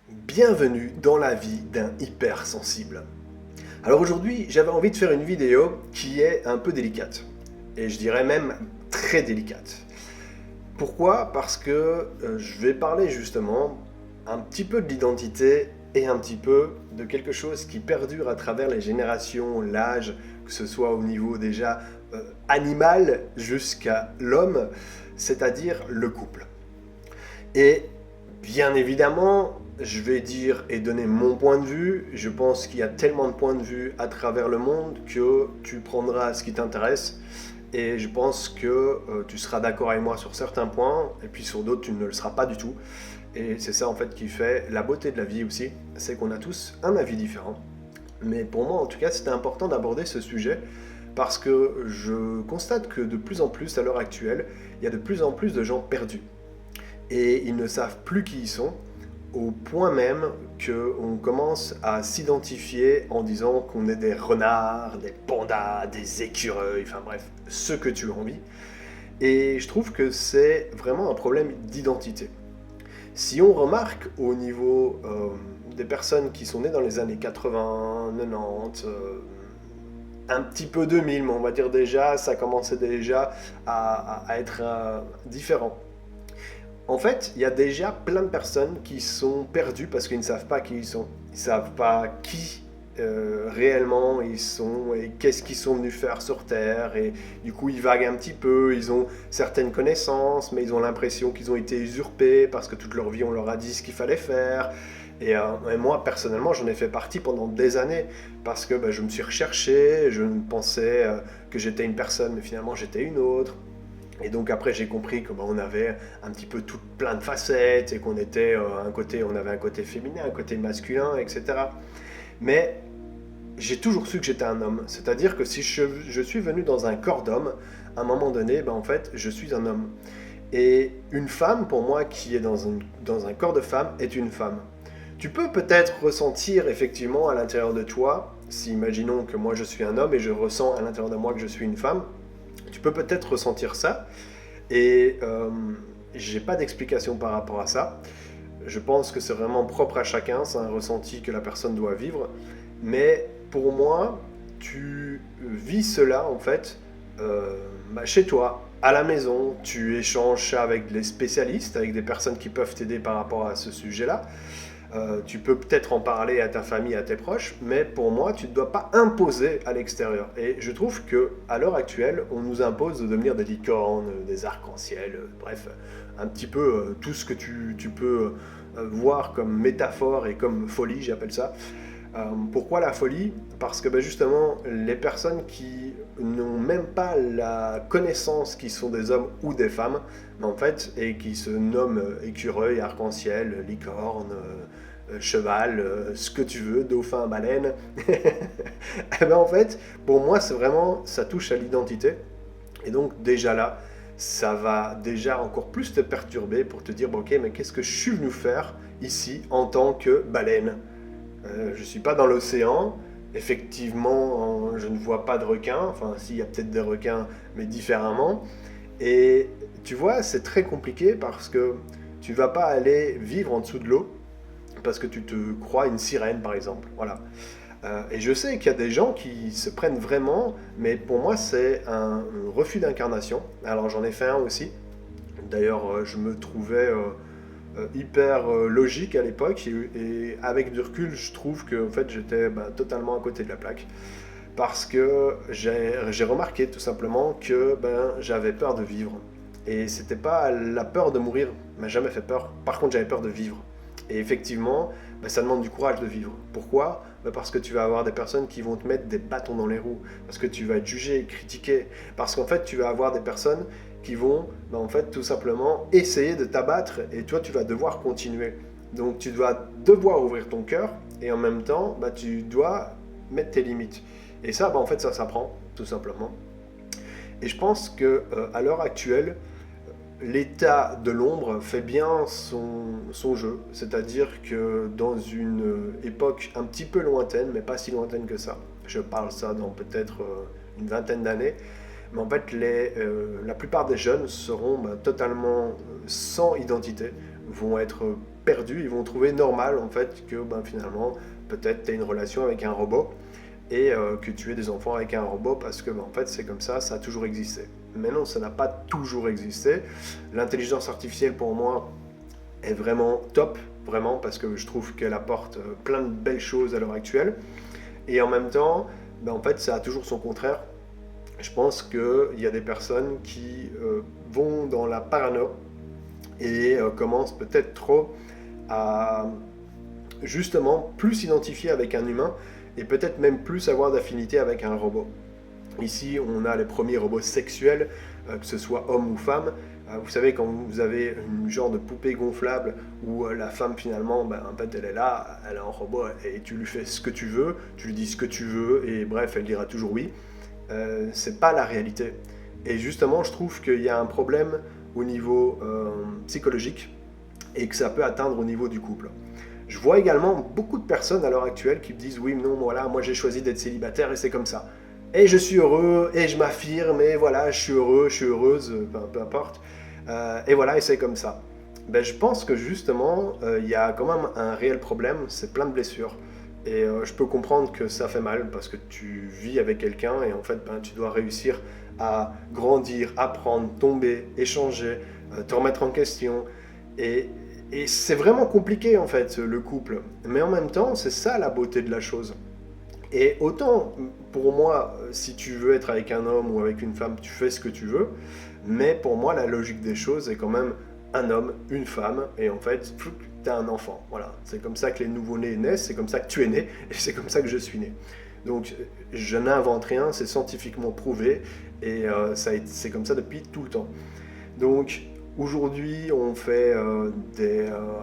Bienvenue dans la vie d'un hypersensible. Alors aujourd'hui, j'avais envie de faire une vidéo qui est un peu délicate. Et je dirais même très délicate. Pourquoi? Parce que je vais parler justement un petit peu de l'identité et un petit peu de quelque chose qui perdure à travers les générations, l'âge, que ce soit au niveau déjà animal jusqu'à l'homme, c'est-à-dire le couple. Et bien évidemment, je vais dire et donner mon point de vue. Je pense qu'il y a tellement de points de vue à travers le monde que tu prendras ce qui t'intéresse. Et je pense que tu seras d'accord avec moi sur certains points, et puis sur d'autres, tu ne le seras pas du tout. Et c'est ça en fait qui fait la beauté de la vie aussi, c'est qu'on a tous un avis différent. Mais pour moi en tout cas, c'était important d'aborder ce sujet parce que je constate que de plus en plus à l'heure actuelle, il y a de plus en plus de gens perdus. Et ils ne savent plus qui ils sont, au point même qu'on commence à s'identifier en disant qu'on est des renards, des pandas, des écureuils, enfin bref, ce que tu as envie. Et je trouve que c'est vraiment un problème d'identité. Si on remarque au niveau des personnes qui sont nées dans les années 80, 90, un petit peu 2000, mais on va dire déjà, ça commençait déjà à être différent. En fait, il y a déjà plein de personnes qui sont perdues parce qu'ils ne savent pas qui ils sont. Ils ne savent pas qui réellement ils sont et qu'est-ce qu'ils sont venus faire sur Terre. Et du coup, ils vaguent un petit peu, ils ont certaines connaissances, mais ils ont l'impression qu'ils ont été usurpés parce que toute leur vie, on leur a dit ce qu'il fallait faire. Et moi, personnellement, j'en ai fait partie pendant des années parce que je me suis recherché, je pensais que j'étais une personne, mais finalement, j'étais une autre. Et donc après j'ai compris que on avait un petit peu tout plein de facettes et qu'on était on avait un côté féminin, un côté masculin, etc. Mais j'ai toujours su que j'étais un homme. C'est-à-dire que si je suis venu dans un corps d'homme, à un moment donné, en fait, je suis un homme. Et une femme, pour moi, qui est dans un corps de femme, est une femme. Tu peux peut-être ressentir effectivement à l'intérieur de toi, si imaginons que moi je suis un homme et je ressens à l'intérieur de moi que je suis une femme, tu peux peut-être ressentir ça, et j'ai pas d'explication par rapport à ça. Je pense que c'est vraiment propre à chacun, c'est un ressenti que la personne doit vivre. Mais pour moi, tu vis cela en fait chez toi, à la maison. Tu échanges ça avec les spécialistes, avec des personnes qui peuvent t'aider par rapport à ce sujet-là. Tu peux peut-être en parler à ta famille, à tes proches, mais pour moi, tu ne dois pas imposer à l'extérieur. Et je trouve que à l'heure actuelle, on nous impose de devenir des licornes, des arcs-en-ciel, bref, un petit peu tout ce que tu peux voir comme métaphore et comme folie, j'appelle ça. Pourquoi la folie? Parce que justement, les personnes qui n'ont même pas la connaissance qu'ils sont des hommes ou des femmes, en fait, et qui se nomment écureuil, arc-en-ciel, licorne, cheval, ce que tu veux, dauphin, baleine, en fait, pour moi, c'est vraiment, ça touche à l'identité. Et donc déjà là, ça va déjà encore plus te perturber pour te dire, ok, mais qu'est-ce que je suis venu faire ici en tant que baleine? Je ne suis pas dans l'océan. Effectivement, je ne vois pas de requins. Enfin, si, il y a peut-être des requins, mais différemment. Et tu vois, c'est très compliqué parce que tu vas pas aller vivre en dessous de l'eau parce que tu te crois une sirène, par exemple. Voilà. Et je sais qu'il y a des gens qui se prennent vraiment, mais pour moi, c'est un refus d'incarnation. Alors, j'en ai fait un aussi. D'ailleurs, je me trouvais hyper logique à l'époque et avec du recul je trouve que en fait, j'étais totalement à côté de la plaque parce que j'ai remarqué tout simplement que j'avais peur de vivre et c'était pas la peur de mourir m'a jamais fait peur, par contre j'avais peur de vivre et effectivement ça demande du courage de vivre. Pourquoi? Parce que tu vas avoir des personnes qui vont te mettre des bâtons dans les roues, parce que tu vas être jugé, critiqué, parce qu'en fait tu vas avoir des personnes qui vont en fait tout simplement essayer de t'abattre et toi tu vas devoir continuer. Donc tu dois devoir ouvrir ton cœur et en même temps tu dois mettre tes limites. Et ça en fait ça s'apprend tout simplement. Et je pense que à l'heure actuelle l'état de l'ombre fait bien son jeu, c'est-à-dire que dans une époque un petit peu lointaine, mais pas si lointaine que ça, je parle ça dans peut-être une vingtaine d'années, mais en fait la plupart des jeunes seront totalement sans identité, vont être perdus, ils vont trouver normal en fait que finalement peut-être tu as une relation avec un robot et que tu aies des enfants avec un robot parce que en fait c'est comme ça a toujours existé. Mais non, ça n'a pas toujours existé. L'intelligence artificielle pour moi est vraiment top, vraiment, parce que je trouve qu'elle apporte plein de belles choses à l'heure actuelle. Et en même temps, en fait, ça a toujours son contraire. Je pense qu'il y a des personnes qui vont dans la parano et commencent peut-être trop à justement plus s'identifier avec un humain et peut-être même plus avoir d'affinité avec un robot. Ici, on a les premiers robots sexuels, que ce soit homme ou femme. Vous savez, quand vous avez une genre de poupée gonflable où la femme finalement, en fait, elle est là, elle est en robot et tu lui fais ce que tu veux, tu lui dis ce que tu veux et bref, elle dira toujours oui. C'est pas la réalité. Et justement, je trouve qu'il y a un problème au niveau psychologique et que ça peut atteindre au niveau du couple. Je vois également beaucoup de personnes à l'heure actuelle qui me disent oui, non, voilà, moi j'ai choisi d'être célibataire et c'est comme ça. Et je suis heureux, et je m'affirme, et voilà, je suis heureux, je suis heureuse, peu importe. Et voilà, et c'est comme ça. Je pense que justement, il y a quand même un réel problème, c'est plein de blessures. Et je peux comprendre que ça fait mal, parce que tu vis avec quelqu'un, et en fait, tu dois réussir à grandir, apprendre, tomber, échanger, te remettre en question. Et c'est vraiment compliqué, en fait, le couple. Mais en même temps, c'est ça la beauté de la chose. Et autant, pour moi, si tu veux être avec un homme ou avec une femme, tu fais ce que tu veux. Mais pour moi, la logique des choses est quand même un homme, une femme, et en fait, tu as un enfant. Voilà. C'est comme ça que les nouveau-nés naissent, c'est comme ça que tu es né, et c'est comme ça que je suis né. Donc, je n'invente rien, c'est scientifiquement prouvé, et c'est comme ça depuis tout le temps. Donc, aujourd'hui, on fait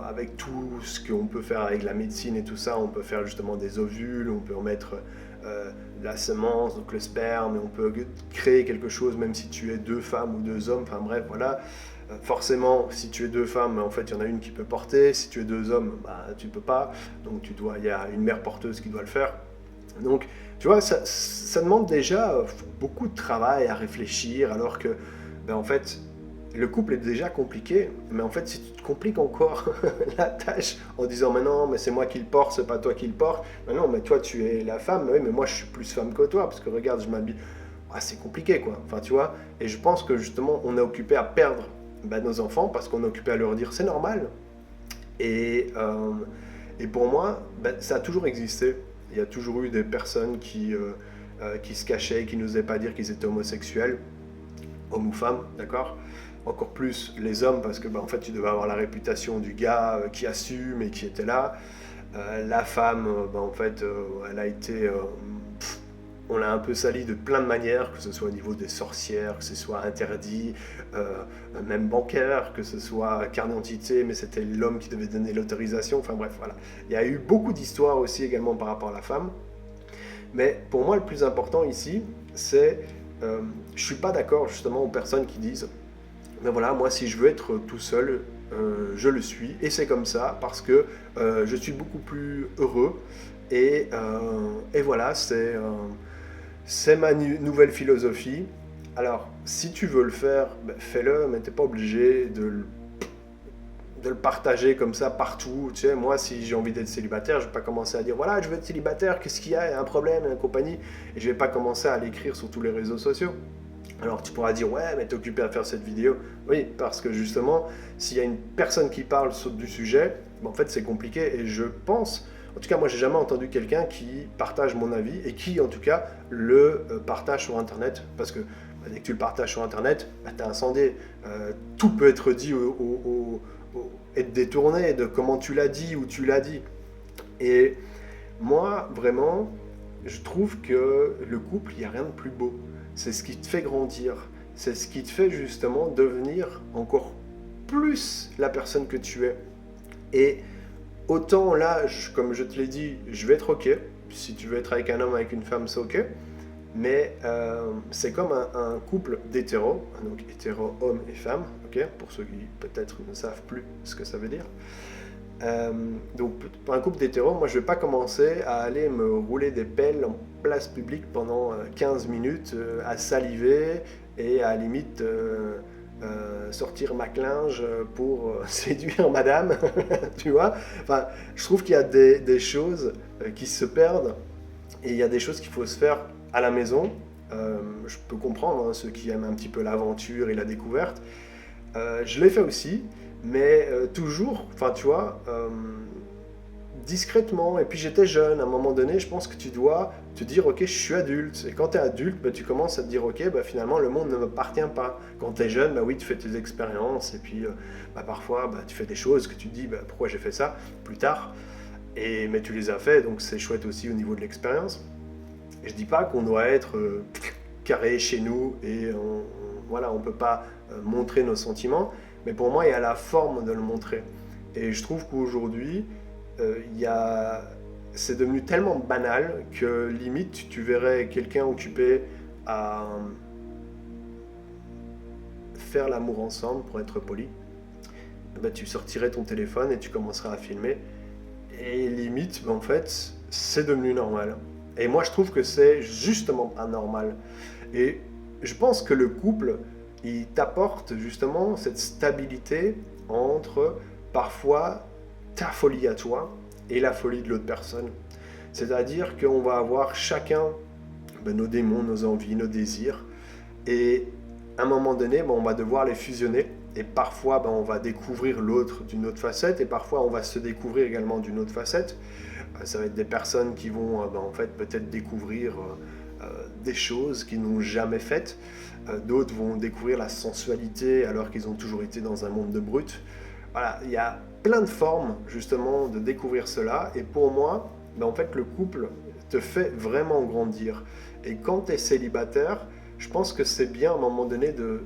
avec tout ce qu'on peut faire avec la médecine et tout ça, on peut faire justement des ovules, on peut en mettre la semence, donc le sperme, et on peut créer quelque chose même si tu es deux femmes ou deux hommes, enfin bref, voilà. Forcément, si tu es deux femmes, en fait, il y en a une qui peut porter, si tu es deux hommes, tu peux pas, donc il y a une mère porteuse qui doit le faire. Donc, tu vois, ça demande déjà beaucoup de travail à réfléchir, alors que, en fait, le couple est déjà compliqué, mais en fait, si tu te compliques encore la tâche en disant mais non, mais c'est moi qui le porte, c'est pas toi qui le porte, mais non, mais toi tu es la femme, oui, mais moi je suis plus femme que toi, parce que regarde, je m'habille. C'est compliqué quoi, enfin tu vois, et je pense que justement on est occupé à perdre nos enfants parce qu'on est occupé à leur dire c'est normal. Et pour moi, ça a toujours existé. Il y a toujours eu des personnes qui se cachaient, qui n'osaient pas dire qu'ils étaient homosexuels, hommes ou femmes, d'accord. Encore plus les hommes, parce que en fait tu devais avoir la réputation du gars qui assume et qui était là. La femme, en fait, elle a été... on l'a un peu sali de plein de manières, que ce soit au niveau des sorcières, que ce soit interdit, même bancaire, que ce soit carte d'identité, mais c'était l'homme qui devait donner l'autorisation, enfin bref, voilà. Il y a eu beaucoup d'histoires aussi également par rapport à la femme. Mais pour moi, le plus important ici, c'est... je suis pas d'accord justement aux personnes qui disent mais voilà, moi si je veux être tout seul, je le suis, et c'est comme ça, parce que je suis beaucoup plus heureux, et voilà, c'est ma nouvelle philosophie. Alors, si tu veux le faire, fais-le, mais tu n'es pas obligé de le partager comme ça partout. Tu sais, moi, si j'ai envie d'être célibataire, je vais pas commencer à dire voilà, je veux être célibataire, qu'est-ce qu'il y a, il y a un problème, et compagnie, et je vais pas commencer à l'écrire sur tous les réseaux sociaux. Alors tu pourras dire ouais mais t'es occupé à faire cette vidéo. Oui, parce que justement s'il y a une personne qui parle du sujet, en fait c'est compliqué, et je pense, en tout cas moi j'ai jamais entendu quelqu'un qui partage mon avis et qui en tout cas le partage sur internet, parce que dès que tu le partages sur internet, t'es incendé. Tout peut être dit être détourné de comment tu l'as dit ou tu l'as dit. Et moi vraiment je trouve que le couple, il n'y a rien de plus beau. C'est ce qui te fait grandir, c'est ce qui te fait justement devenir encore plus la personne que tu es. Et autant là, comme je te l'ai dit, je vais être ok. Si tu veux être avec un homme, avec une femme, c'est ok. Mais c'est comme un couple d'hétéros, donc hétéro, homme et femme, ok, pour ceux qui peut-être ne savent plus ce que ça veut dire. Donc pour un couple d'hétéros, moi je vais pas commencer à aller me rouler des pelles en place publique pendant 15 minutes à saliver et à la limite sortir McLinge pour séduire madame, tu vois. Enfin, je trouve qu'il y a des choses qui se perdent et il y a des choses qu'il faut se faire à la maison. Je peux comprendre ceux qui aiment un petit peu l'aventure et la découverte. Je l'ai fait aussi, mais toujours, enfin tu vois, discrètement. Et puis j'étais jeune, à un moment donné, je pense que tu dois te dire ok, je suis adulte. Et quand tu es adulte, bah, tu commences à te dire ok, bah, finalement le monde ne m'appartient pas. Quand tu es jeune, bah oui, tu fais tes expériences et puis bah, parfois bah, tu fais des choses que tu te dis bah, pourquoi j'ai fait ça plus tard. Mais tu les as fait, donc c'est chouette aussi au niveau de l'expérience. Et je dis pas qu'on doit être carré chez nous et voilà, on peut pas montrer nos sentiments, mais pour moi il y a la forme de le montrer. Et je trouve qu'aujourd'hui, c'est devenu tellement banal que limite tu verrais quelqu'un occupé à faire l'amour ensemble, pour être poli, ben, tu sortirais ton téléphone et tu commencerais à filmer. Et limite, ben, en fait, c'est devenu normal. Et moi je trouve que c'est justement pas normal. Et je pense que le couple, il t'apporte justement cette stabilité entre parfois ta folie à toi et la folie de l'autre personne. C'est-à-dire qu'on va avoir chacun nos démons, nos envies, nos désirs. Et à un moment donné, on va devoir les fusionner. Et parfois, on va découvrir l'autre d'une autre facette. Et parfois, on va se découvrir également d'une autre facette. Ça va être des personnes qui vont en fait peut-être découvrir des choses qu'ils n'ont jamais faites. D'autres vont découvrir la sensualité alors qu'ils ont toujours été dans un monde de brutes. Voilà, il y a plein de formes justement de découvrir cela. Et pour moi, en fait, le couple te fait vraiment grandir. Et quand tu es célibataire, je pense que c'est bien à un moment donné de,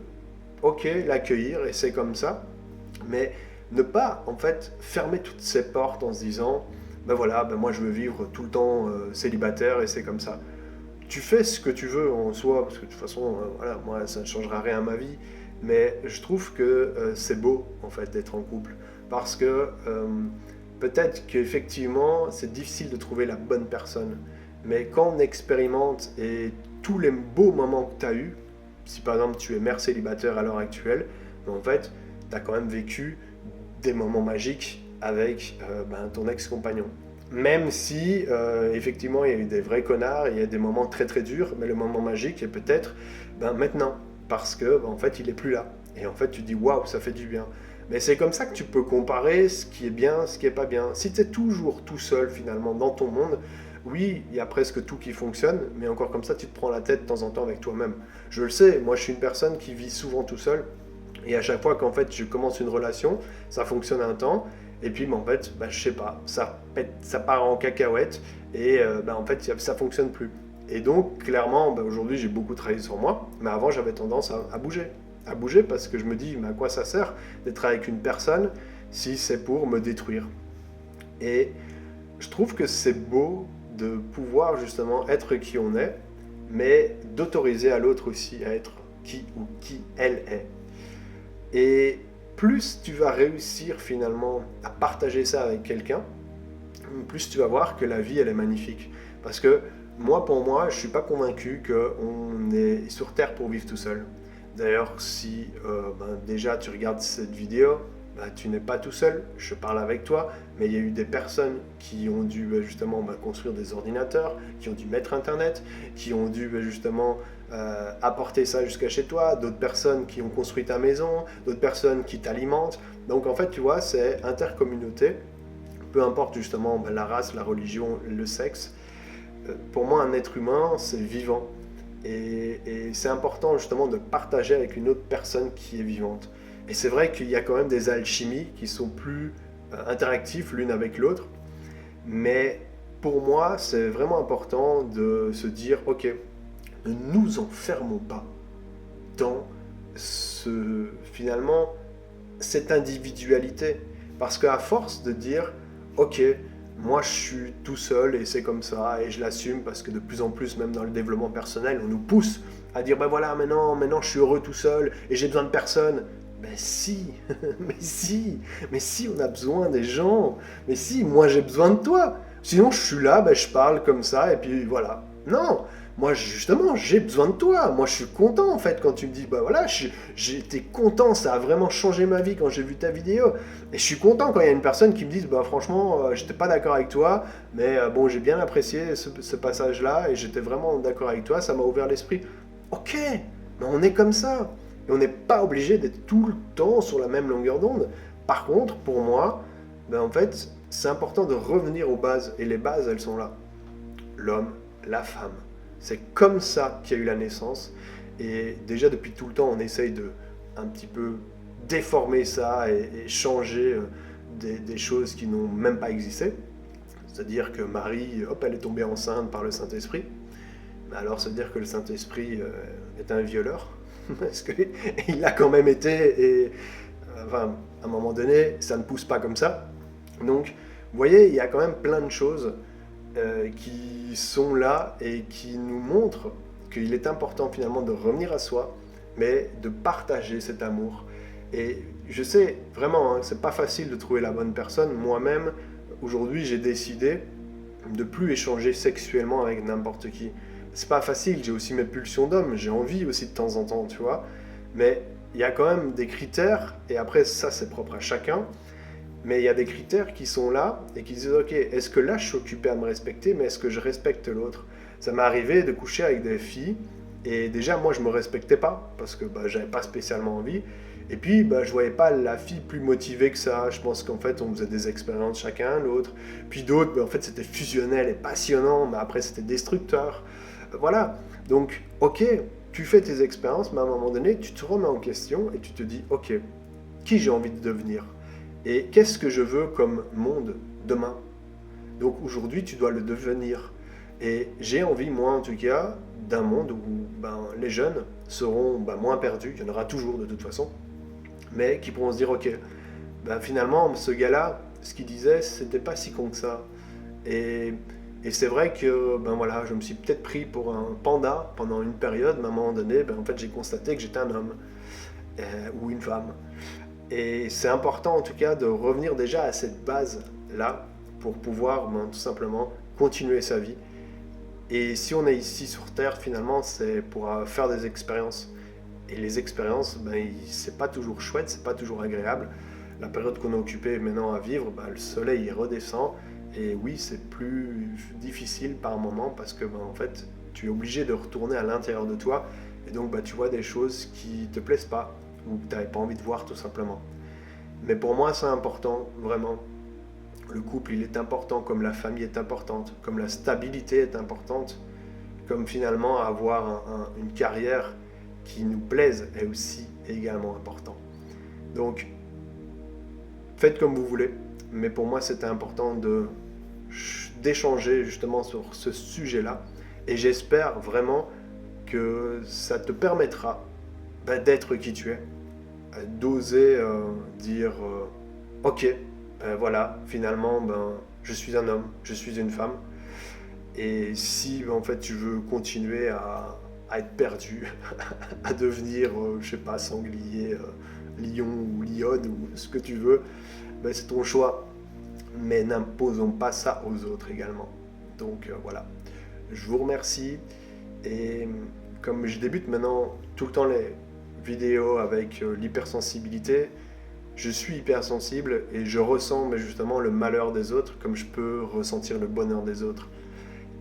ok, l'accueillir et c'est comme ça, mais ne pas en fait fermer toutes ces portes en se disant, moi je veux vivre tout le temps célibataire et c'est comme ça. Tu fais ce que tu veux en soi, parce que de toute façon, voilà, moi ça ne changera rien à ma vie, mais je trouve que c'est beau en fait d'être en couple, parce que peut-être qu'effectivement c'est difficile de trouver la bonne personne, mais quand on expérimente et tous les beaux moments que tu as eus, si par exemple tu es mère célibataire à l'heure actuelle, en fait tu as quand même vécu des moments magiques avec ton ex-compagnon. Même si, effectivement, il y a eu des vrais connards, il y a des moments très très durs, mais le moment magique est peut-être maintenant, parce que en fait, il n'est plus là. Et en fait, tu dis waouh, ça fait du bien. Mais c'est comme ça que tu peux comparer ce qui est bien, ce qui est pas bien. Si tu es toujours tout seul finalement dans ton monde, oui, il y a presque tout qui fonctionne, mais encore comme ça, tu te prends la tête de temps en temps avec toi-même. Je le sais, moi je suis une personne qui vit souvent tout seul, et à chaque fois qu'en fait je commence une relation, ça fonctionne un temps, et puis en fait, je sais pas, ça part en cacahuète, et en fait ça fonctionne plus. Et donc clairement, aujourd'hui j'ai beaucoup travaillé sur moi, mais avant j'avais tendance à bouger. À bouger parce que je me dis, à quoi ça sert d'être avec une personne si c'est pour me détruire. Et je trouve que c'est beau de pouvoir justement être qui on est, mais d'autoriser à l'autre aussi à être qui ou qui elle est. Et plus tu vas réussir finalement à partager ça avec quelqu'un, plus tu vas voir que la vie elle est magnifique. Parce que pour moi, je ne suis pas convaincu qu'on est sur Terre pour vivre tout seul. D'ailleurs, si déjà tu regardes cette vidéo, tu n'es pas tout seul, je parle avec toi, mais il y a eu des personnes qui ont dû justement construire des ordinateurs, qui ont dû mettre Internet, qui ont dû justement apporter ça jusqu'à chez toi, d'autres personnes qui ont construit ta maison, d'autres personnes qui t'alimentent. Donc en fait, tu vois, c'est intercommunauté, peu importe justement la race, la religion, le sexe. Pour moi, un être humain, c'est vivant. Et c'est important justement de partager avec une autre personne qui est vivante. Et c'est vrai qu'il y a quand même des alchimies qui sont plus interactives l'une avec l'autre. Mais pour moi, c'est vraiment important de se dire, ok, ne nous enfermons pas dans finalement cette individualité. Parce qu'à force de dire, ok, moi je suis tout seul et c'est comme ça et je l'assume parce que de plus en plus, même dans le développement personnel, on nous pousse à dire maintenant je suis heureux tout seul et j'ai besoin de personne. Mais si, mais si on a besoin des gens, mais si, moi j'ai besoin de toi. Sinon je suis là, je parle comme ça et puis voilà. Non, moi justement j'ai besoin de toi, moi je suis content en fait quand tu me dis bah voilà, j'étais content, ça a vraiment changé ma vie quand j'ai vu ta vidéo, et je suis content quand il y a une personne qui me dit bah franchement j'étais pas d'accord avec toi, mais bon j'ai bien apprécié ce passage-là et j'étais vraiment d'accord avec toi, ça m'a ouvert l'esprit. Ok, mais on est comme ça, et on n'est pas obligé d'être tout le temps sur la même longueur d'onde. Par contre, pour moi, ben en fait, c'est important de revenir aux bases, et les bases, elles sont là. L'homme, la femme. C'est comme ça qu'il y a eu la naissance, et déjà depuis tout le temps, on essaye de un petit peu déformer ça et changer des choses qui n'ont même pas existé. C'est-à-dire que Marie, hop, elle est tombée enceinte par le Saint-Esprit. Mais alors, se dire que le Saint-Esprit est un violeur, parce qu'il l'a quand même été, et enfin, à un moment donné, ça ne pousse pas comme ça. Donc, vous voyez, il y a quand même plein de choses qui sont là et qui nous montrent qu'il est important finalement de revenir à soi, mais de partager cet amour. Et je sais vraiment, hein, c'est pas facile de trouver la bonne personne. Moi-même, aujourd'hui, j'ai décidé de plus échanger sexuellement avec n'importe qui. C'est pas facile, j'ai aussi mes pulsions d'homme, j'ai envie aussi de temps en temps, tu vois. Mais il y a quand même des critères, et après ça c'est propre à chacun, mais il y a des critères qui sont là et qui disent ok, est-ce que là je suis occupé à me respecter, mais est-ce que je respecte l'autre? Ça m'est arrivé de coucher avec des filles, et déjà moi je me respectais pas, parce que bah, j'avais pas spécialement envie, et puis bah, je voyais pas la fille plus motivée que ça, je pense qu'en fait on faisait des expériences chacun, l'autre, puis d'autres, bah, en fait c'était fusionnel et passionnant, mais après c'était destructeur. Voilà, donc ok, tu fais tes expériences, mais à un moment donné, tu te remets en question et tu te dis, ok, qui j'ai envie de devenir? Et qu'est-ce que je veux comme monde demain? Donc aujourd'hui, tu dois le devenir. Et j'ai envie, moi en tout cas, d'un monde où ben, les jeunes seront ben, moins perdus, il y en aura toujours de toute façon, mais qui pourront se dire, ok, ben, finalement, ce gars-là, ce qu'il disait, c'était pas si con que ça. Et, et c'est vrai que ben voilà, je me suis peut-être pris pour un panda pendant une période, mais à un moment donné, ben, en fait, j'ai constaté que j'étais un homme ou une femme. Et c'est important en tout cas de revenir déjà à cette base-là pour pouvoir ben, tout simplement continuer sa vie. Et si on est ici sur Terre, finalement, c'est pour faire des expériences. Et les expériences, ben, c'est pas toujours chouette, c'est pas toujours agréable. La période qu'on est occupé maintenant à vivre, ben, le soleil il redescend. Et oui, c'est plus difficile par moment parce que ben, en fait, tu es obligé de retourner à l'intérieur de toi. Et donc, ben, tu vois des choses qui te plaisent pas ou que tu n'avais pas envie de voir tout simplement. Mais pour moi, c'est important, vraiment. Le couple, il est important, comme la famille est importante, comme la stabilité est importante, comme finalement avoir une carrière qui nous plaise est aussi également important. Donc, faites comme vous voulez, mais pour moi, c'était important d'échanger justement sur ce sujet-là, et j'espère vraiment que ça te permettra ben, d'être qui tu es, d'oser dire ok, ben voilà, finalement, ben, je suis un homme, je suis une femme. Et si ben, en fait tu veux continuer à être perdu, à devenir, je sais pas, sanglier, lion ou lionne ou ce que tu veux, ben, c'est ton choix. Mais n'imposons pas ça aux autres également. Donc voilà, je vous remercie. Et comme je débute maintenant tout le temps les vidéos avec l'hypersensibilité, je suis hypersensible et je ressens mais justement le malheur des autres comme je peux ressentir le bonheur des autres.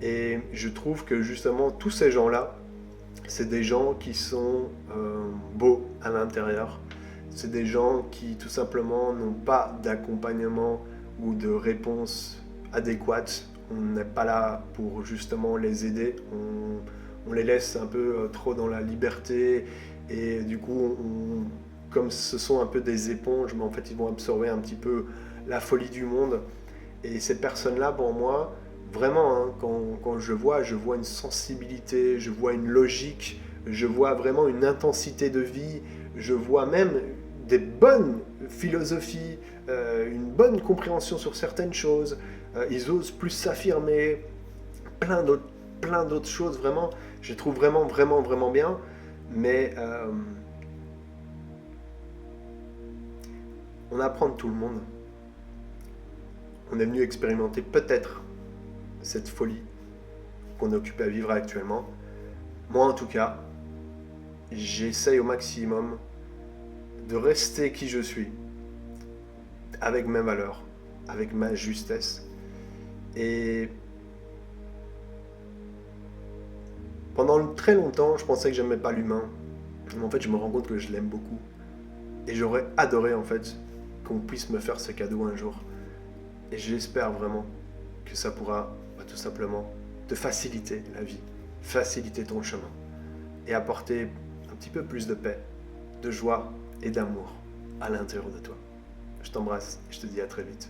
Et je trouve que justement tous ces gens-là, c'est des gens qui sont beaux à l'intérieur. C'est des gens qui tout simplement n'ont pas d'accompagnement ou de réponse adéquate. On n'est pas là pour justement les aider. On les laisse un peu trop dans la liberté et du coup, comme ce sont un peu des éponges, mais en fait ils vont absorber un petit peu la folie du monde. Et ces personnes-là, pour moi, vraiment, hein, quand je vois une sensibilité, je vois une logique, je vois vraiment une intensité de vie, je vois même des bonnes philosophies, une bonne compréhension sur certaines choses, ils osent plus s'affirmer, plein d'autres choses, vraiment, je les trouve vraiment bien, mais on apprend de tout le monde. On est venu expérimenter peut-être cette folie qu'on est occupé à vivre actuellement, Moi en tout cas, j'essaye au maximum de rester qui je suis, avec mes valeurs, avec ma justesse. Et pendant très longtemps, je pensais que j'aimais pas l'humain. Mais en fait, je me rends compte que je l'aime beaucoup. Et j'aurais adoré en fait qu'on puisse me faire ce cadeau un jour. Et j'espère vraiment que ça pourra tout simplement te faciliter la vie, faciliter ton chemin et apporter un petit peu plus de paix, de joie et d'amour à l'intérieur de toi. Je t'embrasse et je te dis à très vite.